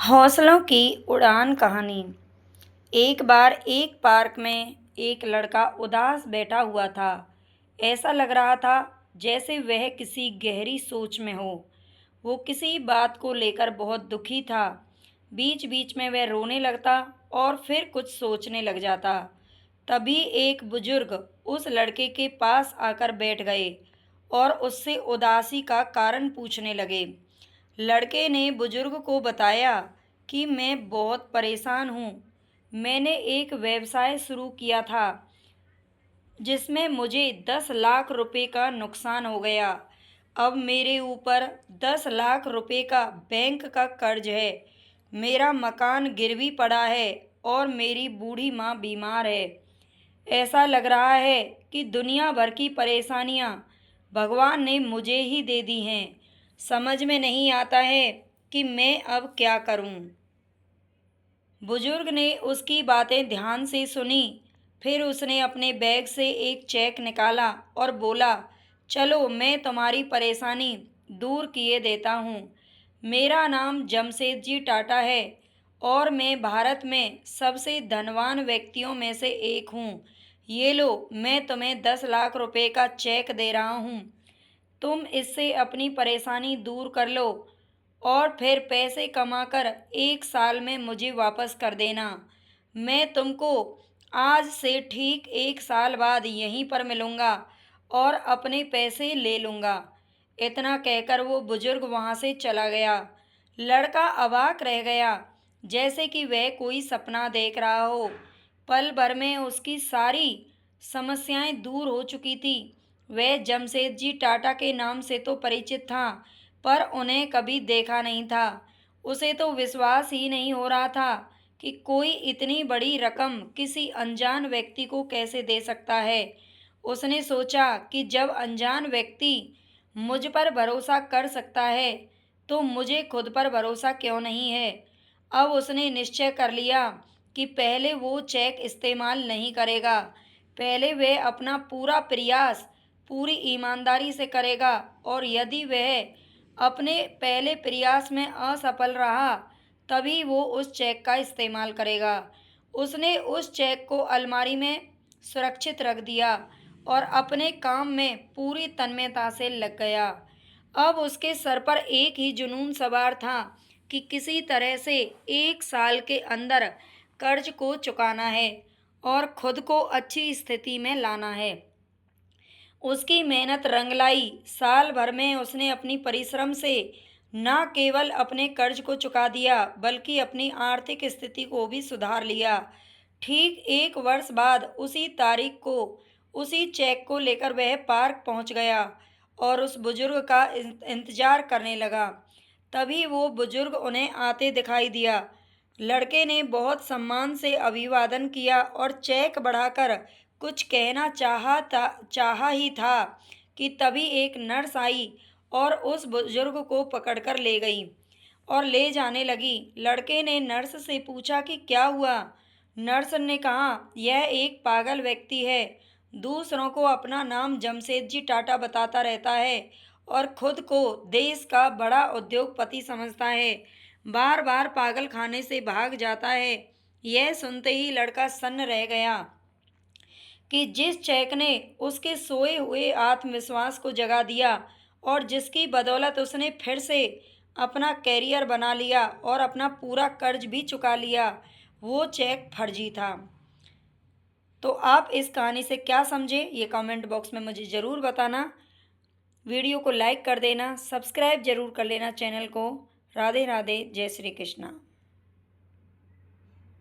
हौसलों की उड़ान कहानी। एक बार एक पार्क में एक लड़का उदास बैठा हुआ था। ऐसा लग रहा था जैसे वह किसी गहरी सोच में हो। वो किसी बात को लेकर बहुत दुखी था। बीच बीच में वह रोने लगता और फिर कुछ सोचने लग जाता। तभी एक बुजुर्ग उस लड़के के पास आकर बैठ गए और उससे उदासी का कारण पूछने लगे। लड़के ने बुजुर्ग को बताया कि मैं बहुत परेशान हूँ। मैंने एक व्यवसाय शुरू किया था जिसमें मुझे 10 लाख रुपए का नुकसान हो गया। अब मेरे ऊपर 10 लाख रुपए का बैंक का कर्ज है। मेरा मकान गिरवी पड़ा है और मेरी बूढ़ी माँ बीमार है। ऐसा लग रहा है कि दुनिया भर की परेशानियां भगवान ने मुझे ही दे दी हैं। समझ में नहीं आता है कि मैं अब क्या करूं। बुजुर्ग ने उसकी बातें ध्यान से सुनी। फिर उसने अपने बैग से एक चेक निकाला और बोला, चलो मैं तुम्हारी परेशानी दूर किए देता हूँ। मेरा नाम जमशेद जी टाटा है और मैं भारत में सबसे धनवान व्यक्तियों में से एक हूँ। ये लो, मैं तुम्हें 10 लाख रुपए का चेक दे रहा हूँ। तुम इससे अपनी परेशानी दूर कर लो और फिर पैसे कमाकर 1 साल में मुझे वापस कर देना। मैं तुमको आज से ठीक 1 साल बाद यहीं पर मिलूँगा और अपने पैसे ले लूँगा। इतना कहकर वो बुजुर्ग वहाँ से चला गया। लड़का अवाक रह गया, जैसे कि वह कोई सपना देख रहा हो। पल भर में उसकी सारी समस्याएं दूर हो चुकी थी। वह जमशेद जी टाटा के नाम से तो परिचित था, पर उन्हें कभी देखा नहीं था। उसे तो विश्वास ही नहीं हो रहा था कि कोई इतनी बड़ी रकम किसी अनजान व्यक्ति को कैसे दे सकता है। उसने सोचा कि जब अनजान व्यक्ति मुझ पर भरोसा कर सकता है तो मुझे खुद पर भरोसा क्यों नहीं है। अब उसने निश्चय कर लिया कि पहले वो चेक इस्तेमाल नहीं करेगा। पहले वह अपना पूरा प्रयास पूरी ईमानदारी से करेगा और यदि वह अपने पहले प्रयास में असफल रहा तभी वो उस चेक का इस्तेमाल करेगा। उसने उस चेक को अलमारी में सुरक्षित रख दिया और अपने काम में पूरी तन्मयता से लग गया। अब उसके सर पर एक ही जुनून सवार था कि किसी तरह से 1 साल के अंदर कर्ज को चुकाना है और खुद को अच्छी स्थिति में लाना है। उसकी मेहनत रंग लाई। साल भर में उसने अपनी परिश्रम से न केवल अपने कर्ज को चुका दिया बल्कि अपनी आर्थिक स्थिति को भी सुधार लिया। ठीक 1 वर्ष बाद उसी तारीख को उसी चेक को लेकर वह पार्क पहुंच गया और उस बुजुर्ग का इंतजार करने लगा। तभी वो बुजुर्ग उन्हें आते दिखाई दिया। लड़के ने बहुत सम्मान से अभिवादन किया और चेक बढ़ाकर कुछ कहना चाहा ही था कि तभी एक नर्स आई और उस बुजुर्ग को पकड़कर ले गई और ले जाने लगी। लड़के ने नर्स से पूछा कि क्या हुआ। नर्स ने कहा, यह एक पागल व्यक्ति है। दूसरों को अपना नाम जमशेद जी टाटा बताता रहता है और खुद को देश का बड़ा उद्योगपति समझता है। बार बार पागल खाने से भाग जाता है। यह सुनते ही लड़का सन्न रह गया कि जिस चेक ने उसके सोए हुए आत्मविश्वास को जगा दिया और जिसकी बदौलत उसने फिर से अपना कैरियर बना लिया और अपना पूरा कर्ज भी चुका लिया, वो चेक फर्जी था। तो आप इस कहानी से क्या समझे, ये कमेंट बॉक्स में मुझे ज़रूर बताना। वीडियो को लाइक कर देना, सब्सक्राइब जरूर कर लेना चैनल को। राधे राधे, जय श्री कृष्णा।